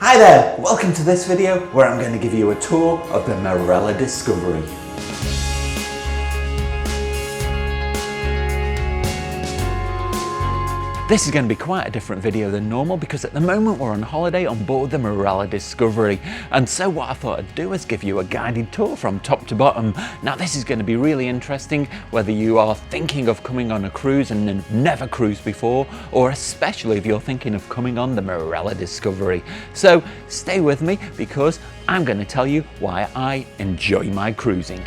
Hi there, welcome to this video where I'm going to give you a tour of the Marella Discovery. This is going to be quite a different video than normal because at the moment we're on holiday on board the Marella Discovery, and so what I thought I'd do is give you a guided tour from top to bottom. Now this is going to be really interesting whether you are thinking of coming on a cruise and have never cruised before, or especially if you're thinking of coming on the Marella Discovery. So stay with me because I'm going to tell you why I enjoy my cruising.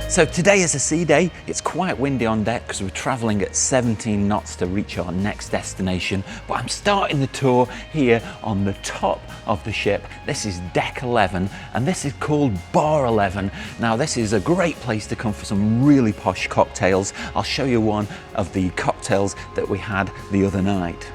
So today is a sea day. It's quite windy on deck because we're traveling at 17 knots to reach our next destination. But I'm starting the tour here on the top of the ship. This is Deck 11 and this is called Bar 11. Now this is a great place to come for some really posh cocktails. I'll show you one of the cocktails that we had the other night.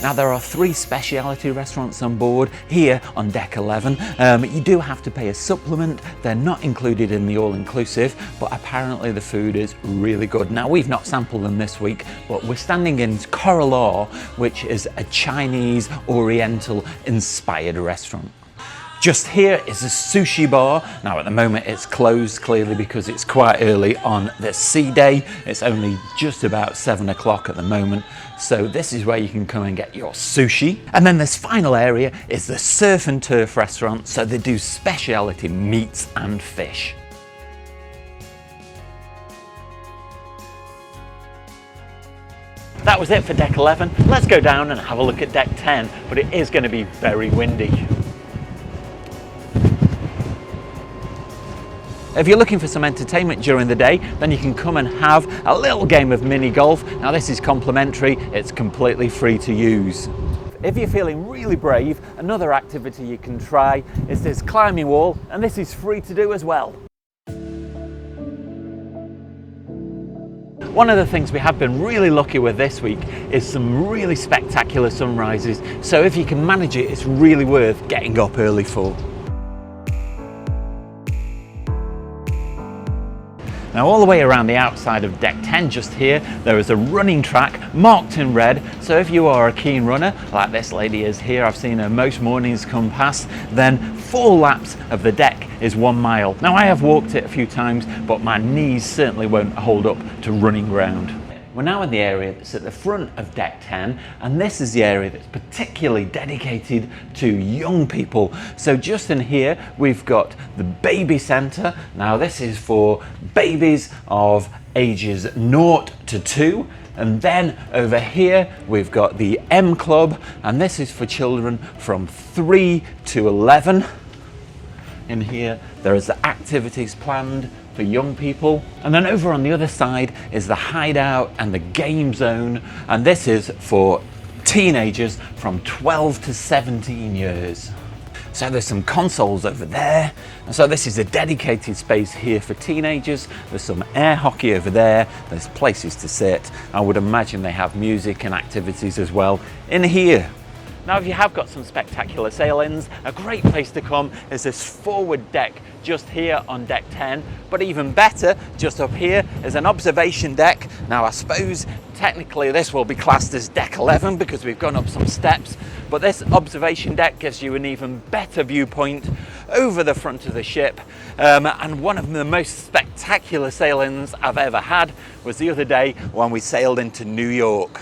Now there are 3 specialty restaurants on board here on Deck 11. You do have to pay a supplement. They're not included in the all-inclusive, but apparently the food is really good. Now we've not sampled them this week, but we're standing in Kora La, which is a Chinese Oriental inspired restaurant. Just here is a sushi bar. Now at the moment it's closed clearly because it's quite early on the sea day. It's only just about 7 o'clock at the moment. So this is where you can come and get your sushi. And then this final area is the surf and turf restaurant. So they do specialty meats and fish. That was it for Deck 11. Let's go down and have a look at Deck 10, but it is going to be very windy. If you're looking for some entertainment during the day, then you can come and have a little game of mini golf. Now this is complimentary, it's completely free to use. If you're feeling really brave, another activity you can try is this climbing wall, and this is free to do as well. One of the things we have been really lucky with this week is some really spectacular sunrises. So if you can manage it, it's really worth getting up early for. Now all the way around the outside of Deck 10 just here, there is a running track marked in red. So if you are a keen runner, like this lady is here, I've seen her most mornings come past, then 4 laps of the deck is 1 mile. Now I have walked it a few times, but my knees certainly won't hold up to running round. We're now in the area that's at the front of Deck 10, and this is the area that's particularly dedicated to young people. So just in here, we've got the baby centre. Now this is for babies of ages 0 to 2. And then over here, we've got the M Club, and this is for children from 3 to 11. In here, there is the activities planned for young people. And then over on the other side is the Hideout and the Game Zone, and this is for teenagers from 12 to 17 years. So there's some consoles over there, and so this is a dedicated space here for teenagers. There's some air hockey over there, there's places to sit. I would imagine they have music and activities as well in here. Now if you have got some spectacular sail-ins, a great place to come is this forward deck just here on Deck 10, but even better, just up here is an observation deck. Now I suppose technically this will be classed as Deck 11 because we've gone up some steps, but this observation deck gives you an even better viewpoint over the front of the ship. And one of the most spectacular sail-ins I've ever had was the other day when we sailed into New York.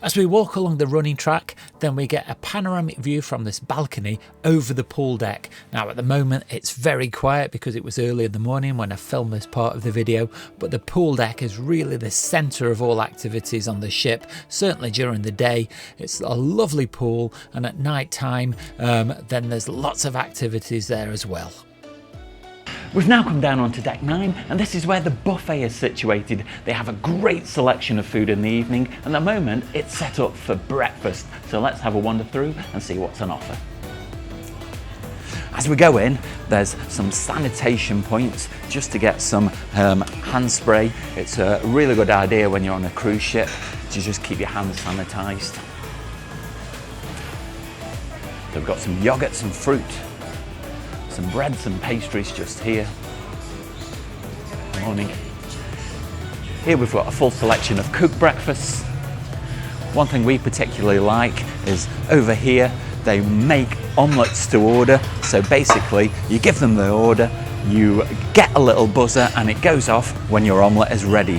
As we walk along the running track, then we get a panoramic view from this balcony over the pool deck. Now at the moment it's very quiet because it was early in the morning when I filmed this part of the video, but the pool deck is really the centre of all activities on the ship. Certainly during the day it's a lovely pool, and at night time then there's lots of activities there as well. We've now come down onto Deck 9, and this is where the buffet is situated. They have a great selection of food in the evening, and at the moment it's set up for breakfast. So let's have a wander through and see what's on offer. As we go in, there's some sanitation points just to get some hand spray. It's a really good idea when you're on a cruise ship to just keep your hands sanitized. They've got some yogurt, some fruit, some bread, some pastries just here. Morning. Here we've got a full selection of cooked breakfasts. One thing we particularly like is over here they make omelettes to order. So basically you give them the order, you get a little buzzer and it goes off when your omelette is ready.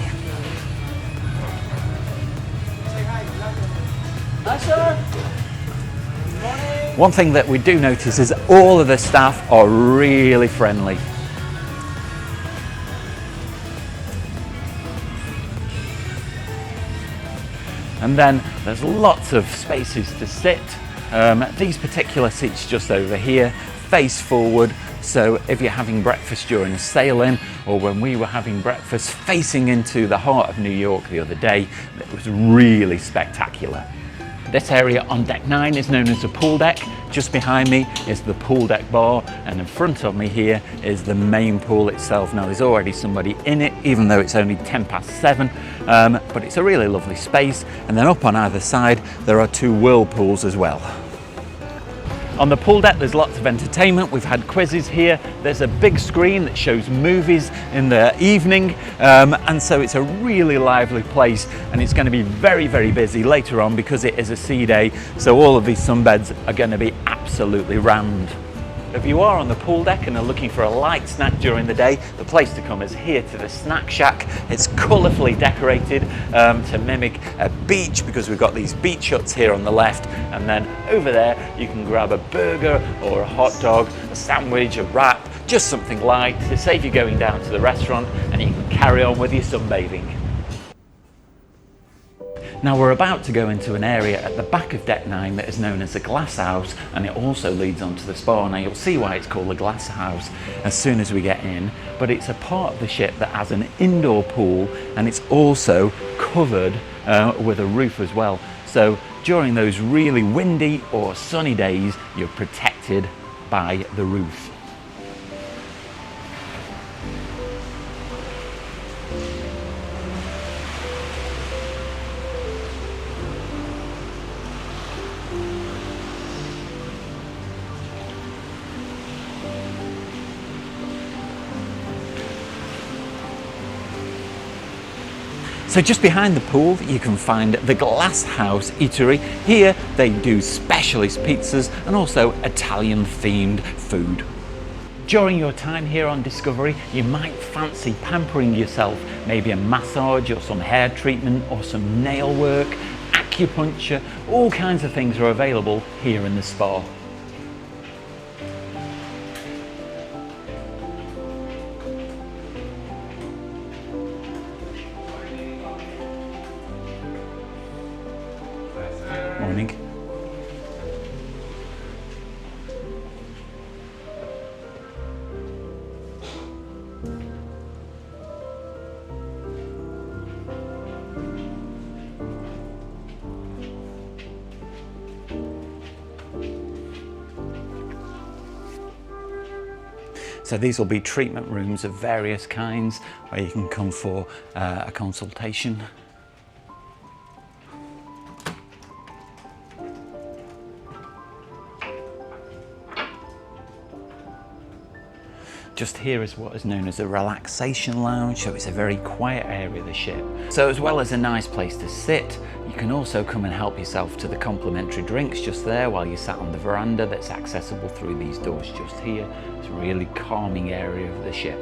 Hi sir. Good morning. One thing that we do notice is all of the staff are really friendly. And then there's lots of spaces to sit. These particular seats just over here face forward, so if you're having breakfast during a sail-in, or when we were having breakfast facing into the heart of New York the other day, it was really spectacular. This area on deck 9 is known as the pool deck. Just behind me is the pool deck bar, and in front of me here is the main pool itself. Now there's already somebody in it, even though it's only 7:10, but it's a really lovely space. And then up on either side there are 2 whirlpools as well. On the pool deck there's lots of entertainment. We've had quizzes here. There's a big screen that shows movies in the evening, and so it's a really lively place, and it's going to be very, very busy later on because it is a sea day, so all of these sunbeds are going to be absolutely rammed. If you are on the pool deck and are looking for a light snack during the day, the place to come is here to the snack shack. It's colourfully decorated to mimic a beach, because we've got these beach huts here on the left, and then over there you can grab a burger or a hot dog, a sandwich, a wrap, just something light to save you going down to the restaurant, and you can carry on with your sunbathing. Now we're about to go into an area at the back of deck 9 that is known as the glass house, and it also leads onto the spa. Now you'll see why it's called the glass house as soon as we get in, but it's a part of the ship that has an indoor pool, and it's also covered with a roof as well. So during those really windy or sunny days, you're protected by the roof. So just behind the pool you can find the Glass House Eatery. Here they do specialist pizzas and also Italian themed food. During your time here on Discovery, you might fancy pampering yourself, maybe a massage or some hair treatment or some nail work, acupuncture, all kinds of things are available here in the spa. Morning. So these will be treatment rooms of various kinds where you can come for a consultation. Just here is what is known as a relaxation lounge, so it's a very quiet area of the ship. So as well as a nice place to sit, you can also come and help yourself to the complimentary drinks just there while you're sat on the veranda that's accessible through these doors just here. It's a really calming area of the ship.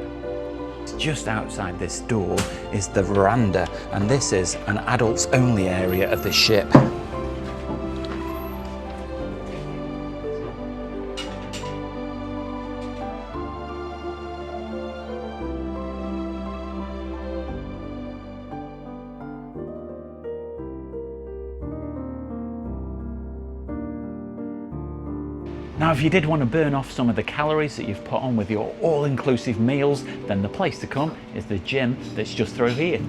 Just outside this door is the veranda, and this is an adults only area of the ship. Now, if you did want to burn off some of the calories that you've put on with your all-inclusive meals, then the place to come is the gym that's just through here.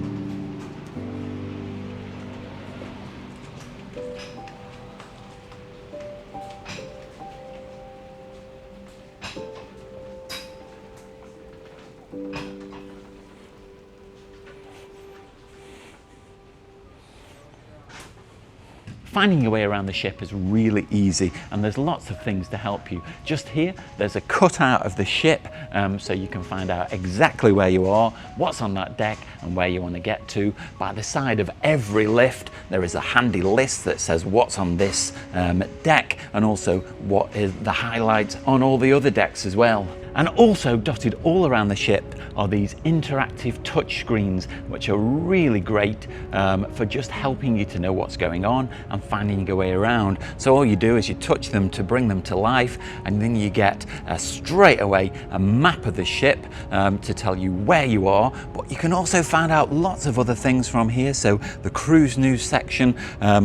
Finding your way around the ship is really easy, and there's lots of things to help you. Just here, there's a cutout of the ship, so you can find out exactly where you are, what's on that deck, and where you want to get to. By the side of every lift, there is a handy list that says what's on this deck, and also what is the highlights on all the other decks as well. And also dotted all around the ship are these interactive touch screens, which are really great for just helping you to know what's going on and finding your way around. So all you do is you touch them to bring them to life, and then you get straight away a map of the ship to tell you where you are. But you can also find out lots of other things from here. So the cruise news section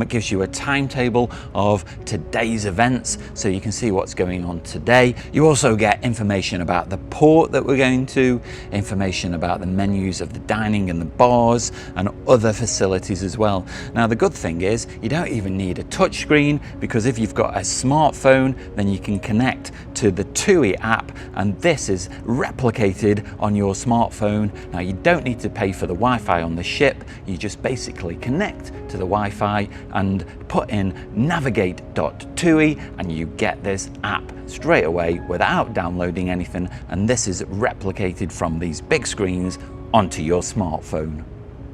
gives you a timetable of today's events, so you can see what's going on today. You also get information about the port that we're going to, information about the menus of the dining and the bars and other facilities as well. Now the good thing is you don't even need a touch screen, because if you've got a smartphone, then you can connect to the TUI app, and this is replicated on your smartphone. Now you don't need to pay for the Wi-Fi on the ship, you just basically connect to the Wi-Fi and put in navigate.tui, and you get this app straight away without downloading anything, and this is replicated from these big screens onto your smartphone.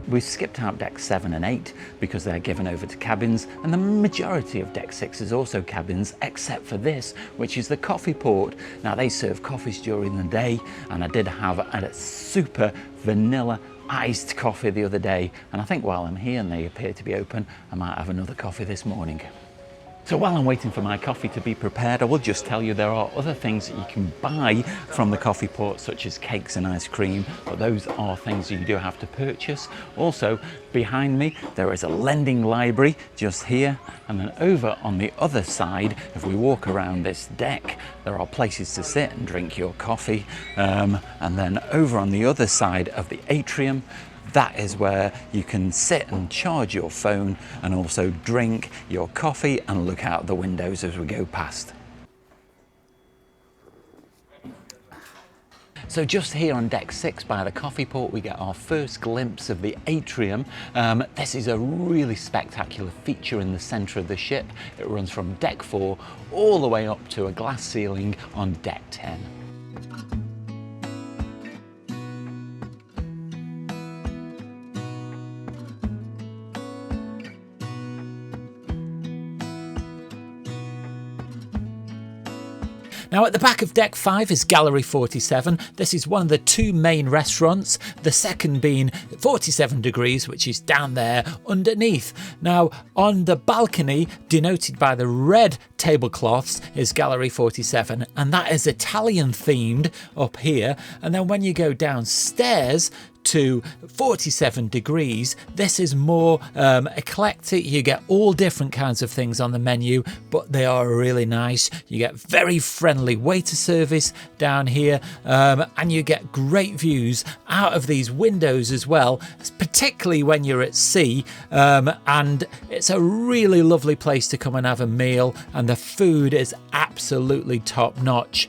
We've skipped out deck 7 and 8 because they're given over to cabins, and the majority of deck 6 is also cabins, except for this, which is the coffee port. Now they serve coffees during the day, and I did have a super vanilla iced coffee the other day, and I think while I'm here and they appear to be open, I might have another coffee this morning. So while I'm waiting for my coffee to be prepared, I will just tell you there are other things that you can buy from the coffee port, such as cakes and ice cream, but those are things you do have to purchase. Also, behind me, there is a lending library just here, and then over on the other side, if we walk around this deck, there are places to sit and drink your coffee, and then over on the other side of the atrium, that is where you can sit and charge your phone and also drink your coffee and look out the windows as we go past. So just here on deck 6 by the coffee port, we get our first glimpse of the atrium. This is a really spectacular feature in the center of the ship. It runs from deck 4 all the way up to a glass ceiling on deck 10. Now at the back of deck 5 is Gallery 47. This is one of the two main restaurants, the second being 47 Degrees, which is down there underneath. Now on the balcony, denoted by the red tablecloths, is Gallery 47, and that is Italian themed up here. And then when you go downstairs to 47 Degrees, this is more eclectic. You get all different kinds of things on the menu, but they are really nice. You get very friendly waiter service down here, and you get great views out of these windows as well, particularly when you're at sea, and it's a really lovely place to come and have a meal, and the food is absolutely top notch.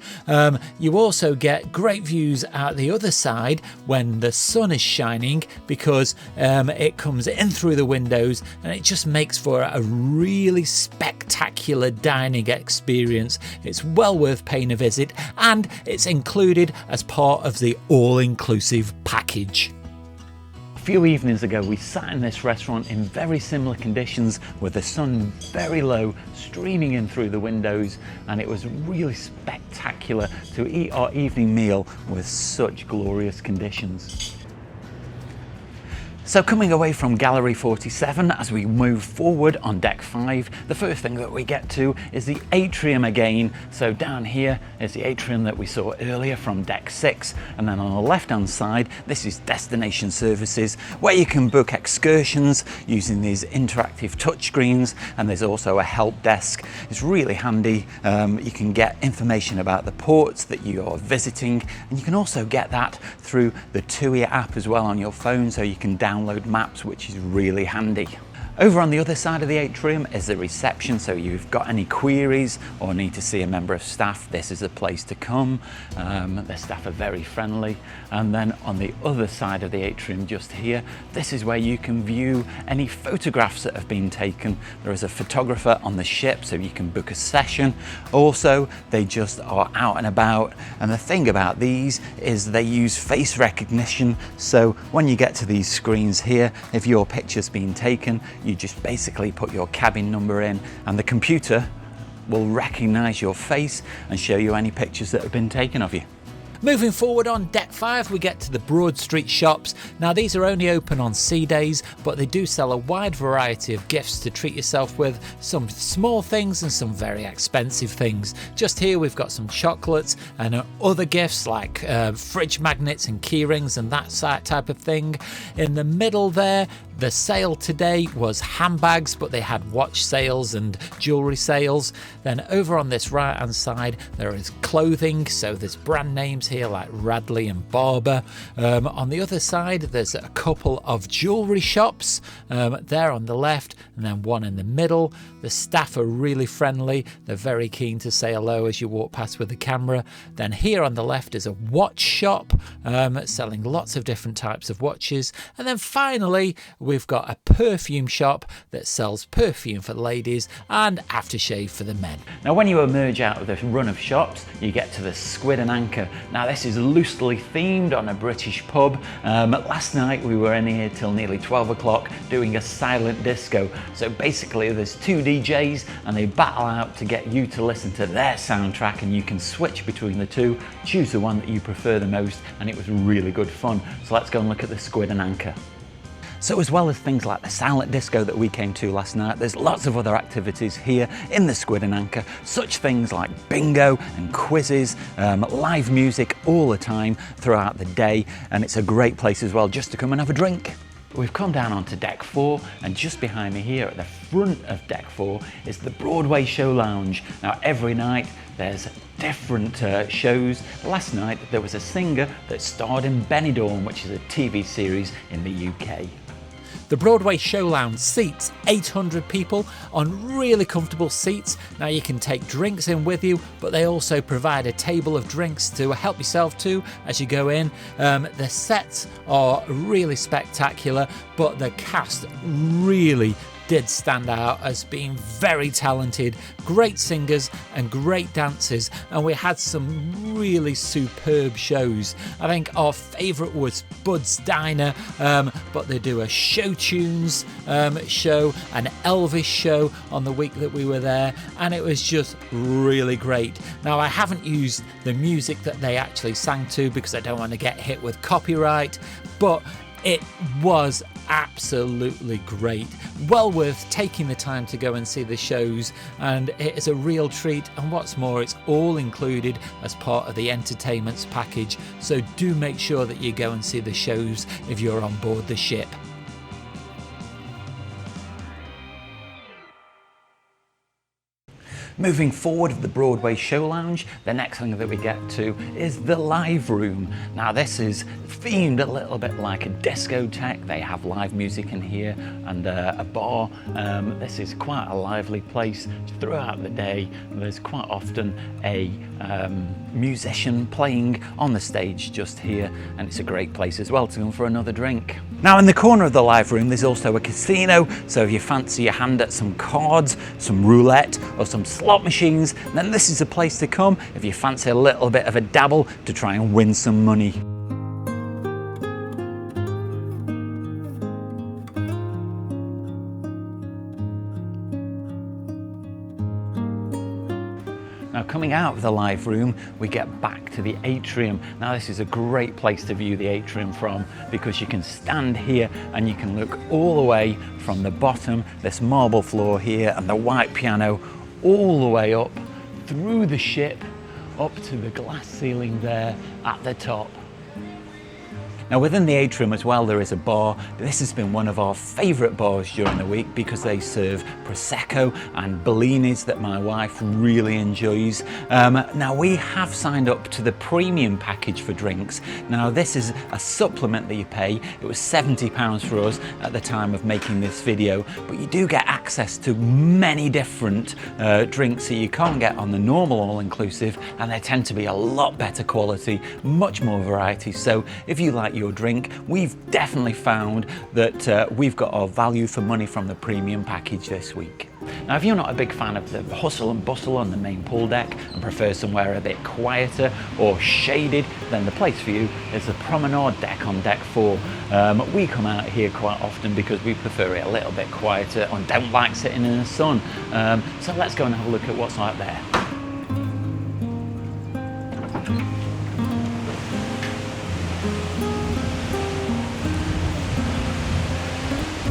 You also get great views out the other side when the sun is shining, because it comes in through the windows, and it just makes for a really spectacular dining experience. It's well worth paying a visit, and it's included as part of the all-inclusive package. A few evenings ago we sat in this restaurant in very similar conditions, with the sun very low streaming in through the windows, and it was really spectacular to eat our evening meal with such glorious conditions. So coming away from Gallery 47, as we move forward on deck 5, the first thing that we get to is the atrium again. So down here is the atrium that we saw earlier from deck 6, and then on the left hand side, this is destination services, where you can book excursions using these interactive touchscreens, and there's also a help desk. It's really handy. You can get information about the ports that you are visiting, and you can also get that through the TUI app as well on your phone, so you can download maps, which is really handy. Over on the other side of the atrium is the reception, so you've got any queries or need to see a member of staff, this is the place to come. The staff are very friendly. And then on the other side of the atrium just here, this is where you can view any photographs that have been taken. There is a photographer on the ship, so you can book a session. Also, they just are out and about. And the thing about these is they use face recognition. So when you get to these screens here, if your picture's been taken, you just basically put your cabin number in and the computer will recognize your face and show you any pictures that have been taken of you. Moving forward on Deck 5, we get to the Broad Street shops. Now these are only open on sea days, but they do sell a wide variety of gifts to treat yourself with, some small things and some very expensive things. Just here we've got some chocolates and other gifts like fridge magnets and key rings and that type of thing. In the middle there, the sale today was handbags, but they had watch sales and jewellery sales. Then over on this right hand side there is clothing, so there's brand names here like Radley and Barber. On the other side there's a couple of jewellery shops there on the left and then one in the middle. The staff are really friendly, they're very keen to say hello as you walk past with the camera. Then here on the left is a watch shop selling lots of different types of watches. And then finally we've got a perfume shop that sells perfume for ladies and aftershave for the men. Now when you emerge out of the run of shops, you get to the Squid and Anchor. Now this is loosely themed on a British pub. Last night we were in here till nearly 12 o'clock doing a silent disco. So basically there's two DJs and they battle out to get you to listen to their soundtrack, and you can switch between the two, choose the one that you prefer the most, and it was really good fun. So let's go and look at the Squid and Anchor. So as well as things like the silent disco that we came to last night, there's lots of other activities here in the Squid and Anchor, such things like bingo and quizzes, live music all the time throughout the day, and it's a great place as well just to come and have a drink. We've come down onto Deck 4, and just behind me here at the front of Deck 4 is the Broadway Show Lounge. Now every night there's different shows. Last night there was a singer that starred in Benidorm, which is a TV series in the UK. The Broadway Show Lounge seats 800 people on really comfortable seats. Now you can take drinks in with you, but they also provide a table of drinks to help yourself to as you go in. The sets are really spectacular, but the cast really did stand out as being very talented, great singers and great dancers, and we had some really superb shows. I think our favourite was Bud's Diner, but they do a show tunes show, an Elvis show on the week that we were there, and it was just really great. Now I haven't used the music that they actually sang to because I don't want to get hit with copyright, but it was absolutely great. Well worth taking the time to go and see the shows, and it is a real treat, and what's more, it's all included as part of the entertainments package, so do make sure that you go and see the shows if you're on board the ship. Moving forward of the Broadway Show Lounge, the next thing that we get to is the live room. Now this is themed a little bit like a discotheque. They have live music in here and a bar. This is quite a lively place throughout the day. There's quite often a musician playing on the stage just here, and it's a great place as well to go for another drink. Now in the corner of the live room there's also a casino, so if you fancy your hand at some cards, some roulette or some slot machines, then this is a place to come if you fancy a little bit of a dabble to try and win some money. Now coming out of the live room, we get back to the atrium. Now this is a great place to view the atrium from, because you can stand here and you can look all the way from the bottom, this marble floor here and the white piano, all the way up through the ship, up to the glass ceiling there at the top. Now within the atrium as well there is a bar. This has been one of our favourite bars during the week because they serve Prosecco and Bellinis that my wife really enjoys. Now we have signed up to the premium package for drinks. Now this is a supplement that you pay. It was £70 for us at the time of making this video, but you do get access to many different drinks that you can't get on the normal all-inclusive, and they tend to be a lot better quality, much more variety. So if you like your drink, we've definitely found that we've got our value for money from the premium package this week. Now if you're not a big fan of the hustle and bustle on the main pool deck and prefer somewhere a bit quieter or shaded, then the place for you is the Promenade Deck on deck 4. We come out here quite often because we prefer it a little bit quieter and don't like sitting in the sun. So let's go and have a look at what's out there.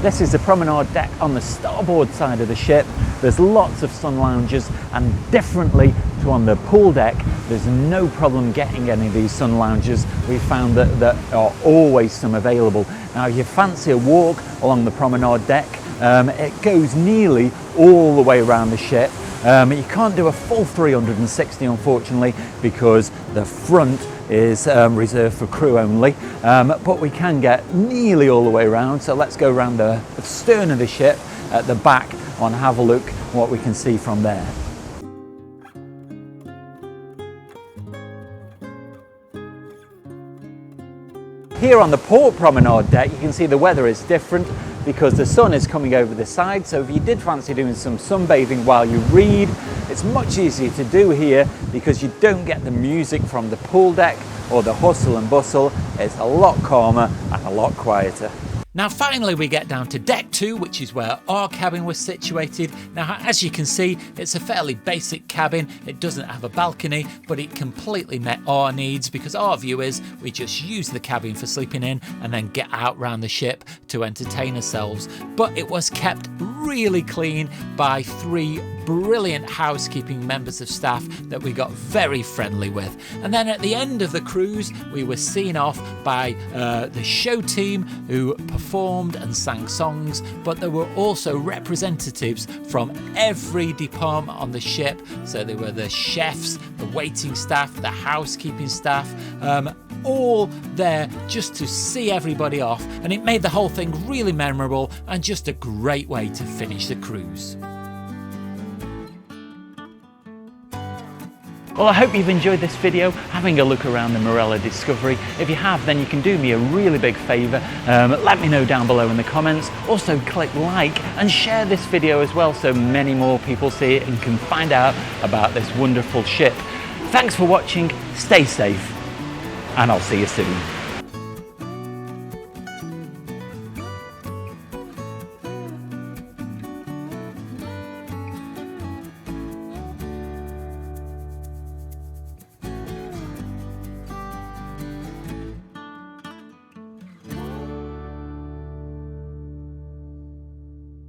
This is the Promenade Deck on the starboard side of the ship. There's lots of sun lounges, and differently to on the pool deck, there's no problem getting any of these sun lounges. We found that there are always some available. Now if you fancy a walk along the Promenade Deck, it goes nearly all the way around the ship. You can't do a full 360 unfortunately because the front is reserved for crew only, but we can get nearly all the way around. So let's go around the stern of the ship at the back and have a look what we can see from there. Here on the port promenade deck, you can see the weather is different because the sun is coming over the side. So if you did fancy doing some sunbathing while you read, it's much easier to do here because you don't get the music from the pool deck or the hustle and bustle. It's a lot calmer and a lot quieter. Now finally we get down to deck 2, which is where our cabin was situated. Now as you can see, it's a fairly basic cabin. It doesn't have a balcony, but it completely met our needs because our view is we just use the cabin for sleeping in and then get out round the ship to entertain ourselves. But it was kept really clean by 3 brilliant housekeeping members of staff that we got very friendly with. And then at the end of the cruise, we were seen off by the show team who performed and sang songs, but there were also representatives from every department on the ship. So there were the chefs, the waiting staff, the housekeeping staff, all there just to see everybody off, and it made the whole thing really memorable and just a great way to finish the cruise. Well, I hope you've enjoyed this video, having a look around the Marella Discovery. If you have, then you can do me a really big favour. Let me know down below in the comments. Also click like and share this video as well so many more people see it and can find out about this wonderful ship. Thanks for watching, stay safe, and I'll see you soon.